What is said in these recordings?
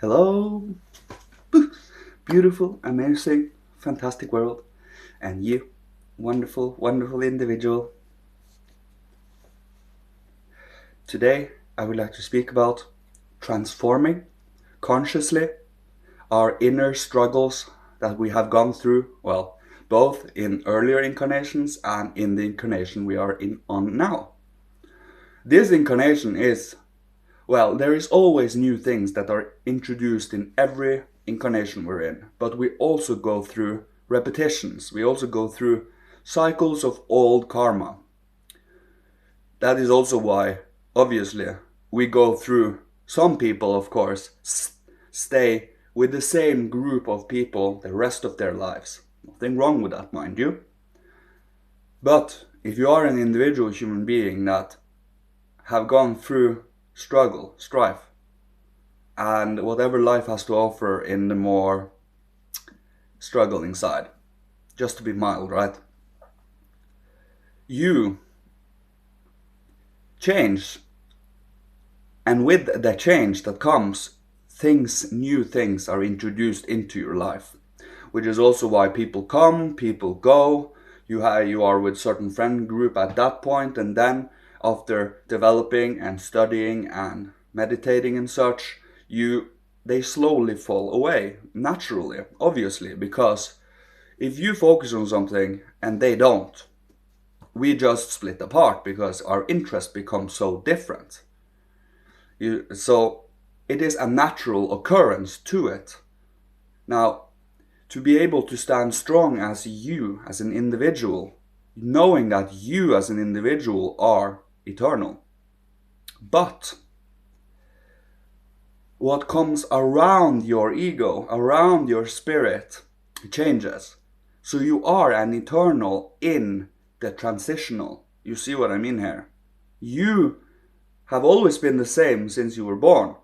Hello, beautiful, amazing, fantastic world, and you, wonderful, wonderful individual. Today, I would like to speak about transforming consciously our inner struggles that we have gone through, well, both in earlier incarnations and in the incarnation we are on now. This incarnation is, well, there is always new things that are introduced in every incarnation we're in, but we also go through repetitions. We also go through cycles of old karma. That is also why, obviously, we go through, some people, of course, stay with the same group of people the rest of their lives. Nothing wrong with that, mind you. But if you are an individual human being that have gone through struggle, strife, and whatever life has to offer in the more struggling side, just to be mild, right? You change, and with the change that comes, new things are introduced into your life, which is also why people come, people go. You are with certain friend group at that point, and then after developing and studying and meditating and such, they slowly fall away naturally, obviously, because if you focus on something and they don't, we just split apart because our interest becomes so different. So it is a natural occurrence to it. Now, to be able to stand strong as you, as an individual, knowing that you as an individual are eternal. But what comes around your ego, around your spirit, changes. So you are an eternal in the transitional. You see what I mean here? You have always been the same since you were born,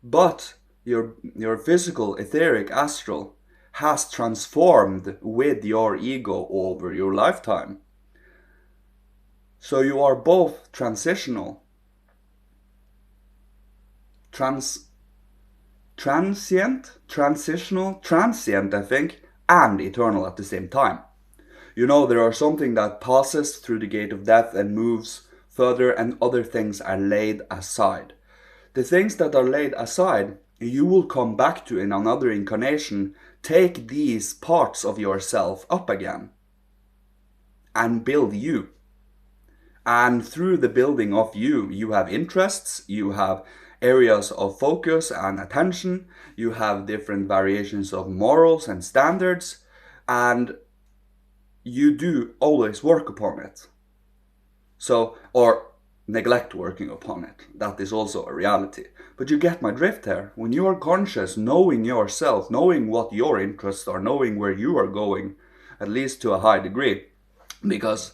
but your physical, etheric, astral has transformed with your ego over your lifetime. So you are both transitional, transient, I think, and eternal at the same time. You know, there are something that passes through the gate of death and moves further, and other things are laid aside. The things that are laid aside, you will come back to in another incarnation. Take these parts of yourself up again and build you. And through the building of you, you have interests, you have areas of focus and attention, you have different variations of morals and standards, and you do always work upon it. So, or neglect working upon it. That is also a reality. But you get my drift here. When you are conscious, knowing yourself, knowing what your interests are, knowing where you are going, at least to a high degree, because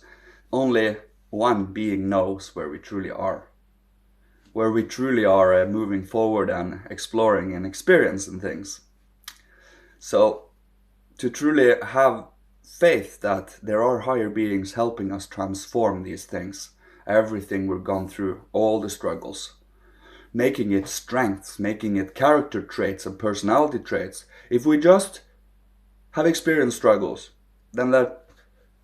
only one being knows where we truly are. Where we truly are moving forward and exploring and experiencing things. So, to truly have faith that there are higher beings helping us transform these things, everything we've gone through, all the struggles, making it strengths, making it character traits and personality traits. If we just have experienced struggles, then that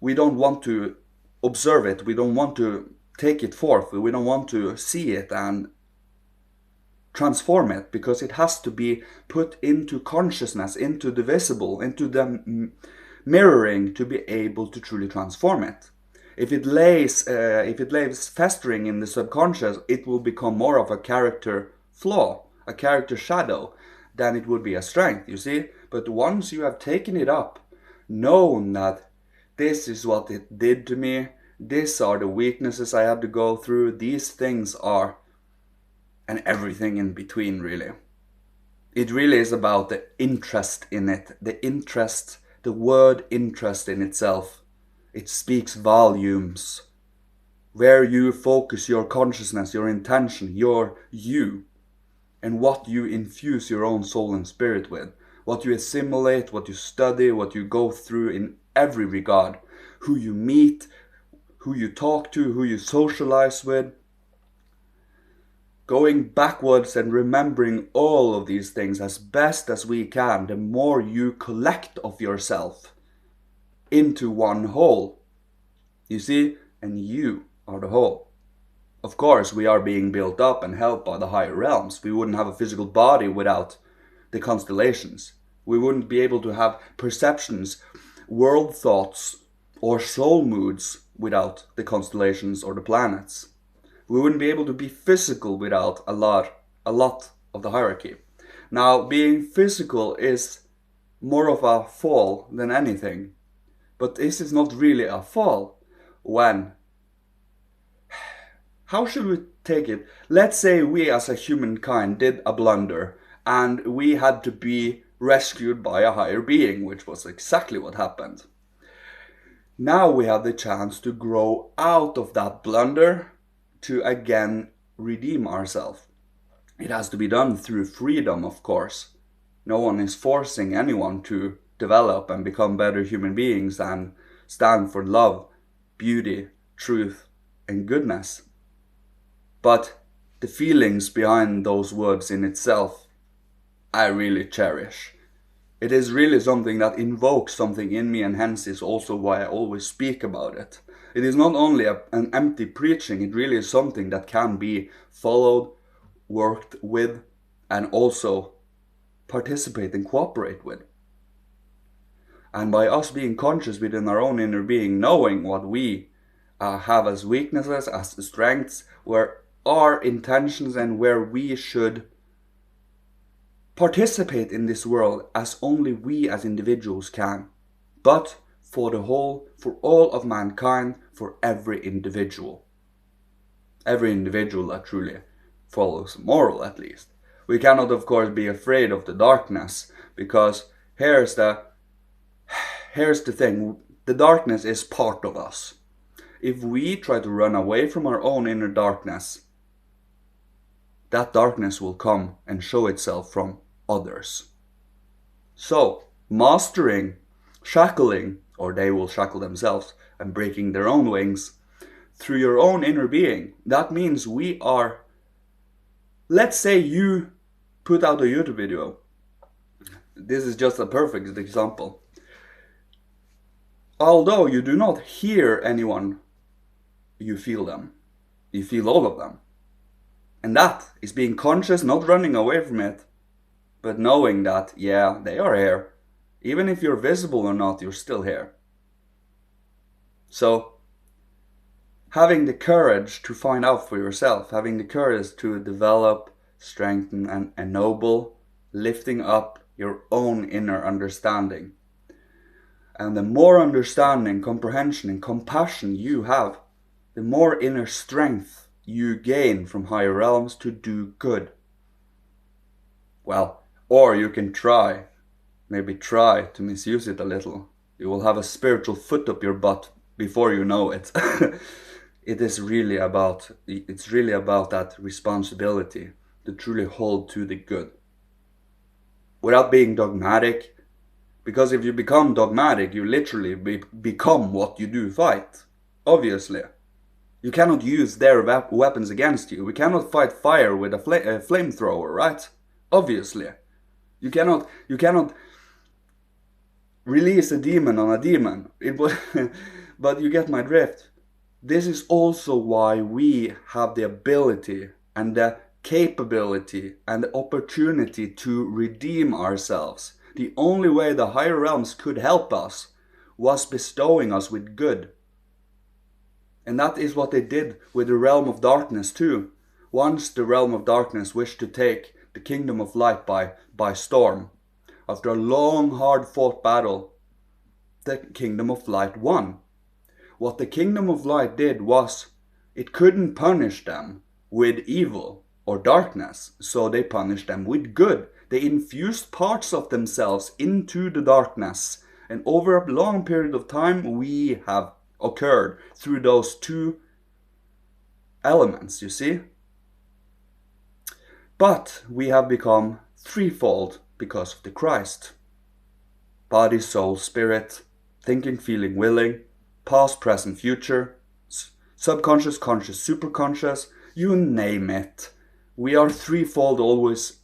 we don't want to observe it, we don't want to take it forth, we don't want to see it and transform it, because it has to be put into consciousness, into the visible, into the mirroring, to be able to truly transform it. If it lays festering in the subconscious, it will become more of a character flaw, a character shadow, than it would be a strength, you see. But once you have taken it up, known that this is what it did to me, these are the weaknesses I have to go through, these things are, and everything in between, really. It really is about the interest in it, the interest, the word interest in itself. It speaks volumes. Where you focus your consciousness, your intention, your you, and what you infuse your own soul and spirit with, what you assimilate, what you study, what you go through in every regard, who you meet, who you talk to, who you socialize with, going backwards and remembering all of these things as best as we can, the more you collect of yourself into one whole. You see, and you are the whole. Of course, we are being built up and helped by the higher realms. We wouldn't have a physical body without the constellations. We wouldn't be able to have perceptions, world thoughts, or soul moods without the constellations or the planets. We wouldn't be able to be physical without a lot of the hierarchy. Now, being physical is more of a fall than anything. But this is not really a fall when... How should we take it? Let's say we as a humankind did a blunder and we had to be rescued by a higher being, which was exactly what happened. Now we have the chance to grow out of that blunder to again redeem ourselves. It has to be done through freedom, of course. No one is forcing anyone to develop and become better human beings and stand for love, beauty, truth, and goodness. But the feelings behind those words in itself, I really cherish. It is really something that invokes something in me, and hence is also why I always speak about it. It is not only an empty preaching, it really is something that can be followed, worked with, and also participate and cooperate with. And by us being conscious within our own inner being, knowing what we have as weaknesses, as strengths, where our intentions and where we should participate in this world as only we as individuals can, but for the whole, for all of mankind, for every individual. Every individual that truly follows moral, at least. We cannot, of course, be afraid of the darkness, because here's the thing. The darkness is part of us. If we try to run away from our own inner darkness, that darkness will come and show itself from others. So, mastering, shackling, or they will shackle themselves and breaking their own wings through your own inner being. That means we are, let's say you put out a YouTube video. This is just a perfect example. Although you do not hear anyone, you feel them. You feel all of them. And that is being conscious, not running away from it, but knowing that, yeah, they are here. Even if you're visible or not, you're still here. So, having the courage to find out for yourself, having the courage to develop, strengthen, and ennoble, lifting up your own inner understanding. And the more understanding, comprehension, and compassion you have, the more inner strength you gain from higher realms to do good. Well, or you can maybe try to misuse it a little. You will have a spiritual foot up your butt before you know it. It's really about that responsibility to truly hold to the good. Without being dogmatic, because if you become dogmatic, you literally become what you do fight. Obviously. You cannot use their weapons against you. We cannot fight fire with a flamethrower, right? Obviously. You cannot release a demon on a demon. But you get my drift. This is also why we have the ability and the capability and the opportunity to redeem ourselves. The only way the higher realms could help us was bestowing us with good. And that is what they did with the realm of darkness too. Once the realm of darkness wished to take the kingdom of light by storm. After a long, hard-fought battle, the kingdom of light won. What the kingdom of light did was, it couldn't punish them with evil or darkness, so they punished them with good. They infused parts of themselves into the darkness, and over a long period of time we have occurred through those two elements, you see. But we have become threefold because of the Christ. Body, soul, spirit, thinking, feeling, willing, past, present, future, subconscious, conscious, superconscious, you name it. We are threefold always.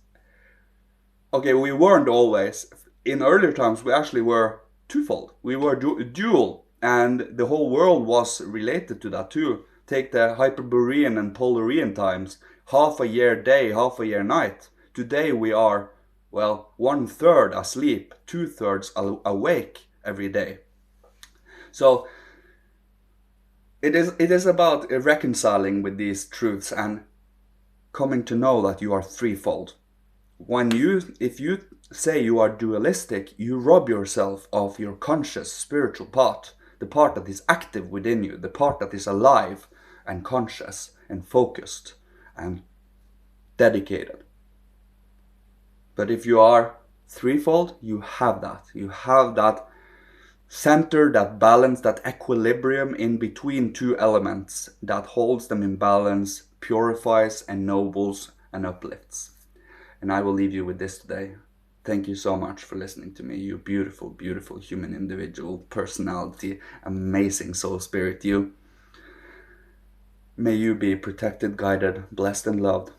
Okay, we weren't always. In earlier times, we actually were twofold. We were dual, and the whole world was related to that too. Take the Hyperborean and Polarian times, half a year day, half a year night. Today we are, well, 1/3 asleep, 2/3 awake every day. So it is about reconciling with these truths and coming to know that you are threefold. If you say you are dualistic, you rob yourself of your conscious spiritual part, the part that is active within you, the part that is alive and conscious and focused and dedicated. But if you are threefold, you have that. You have that center, that balance, that equilibrium in between two elements that holds them in balance, purifies, ennobles, and uplifts. And I will leave you with this today. Thank you so much for listening to me, you beautiful, beautiful human individual, personality, amazing soul spirit, you. May you be protected, guided, blessed and loved,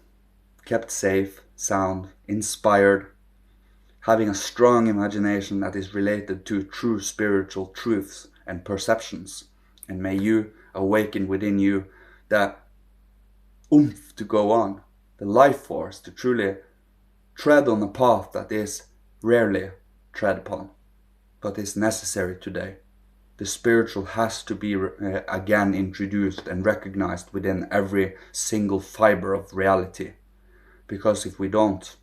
kept safe, sound, inspired, having a strong imagination that is related to true spiritual truths and perceptions. And may you awaken within you that oomph to go on, the life force to truly tread on a path that is rarely tread upon, but is necessary today. The spiritual has to be again introduced and recognized within every single fiber of reality. Because if we don't,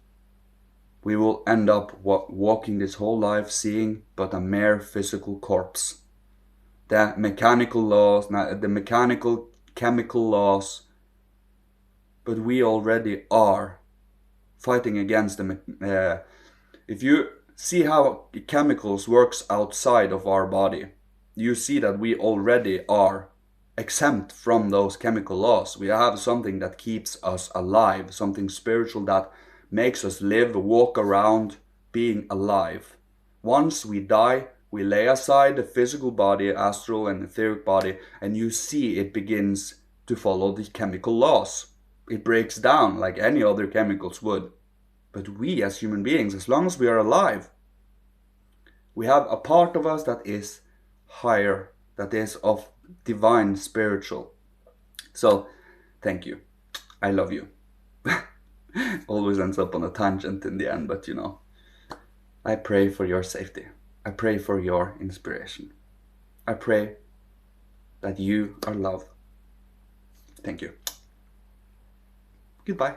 we will end up walking this whole life seeing but a mere physical corpse. The mechanical laws, the mechanical, chemical laws, but we already are fighting against them. If you see how chemicals works outside of our body, you see that we already are exempt from those chemical laws. We have something that keeps us alive, something spiritual that makes us live, walk around, being alive. Once we die, we lay aside the physical body, astral and etheric body, and you see it begins to follow the chemical laws. It breaks down like any other chemicals would. But we as human beings, as long as we are alive, we have a part of us that is higher, that is of divine spiritual. So, thank you. I love you. Always ends up on a tangent in the end, but you know. I pray for your safety. I pray for your inspiration. I pray that you are loved. Thank you. Goodbye.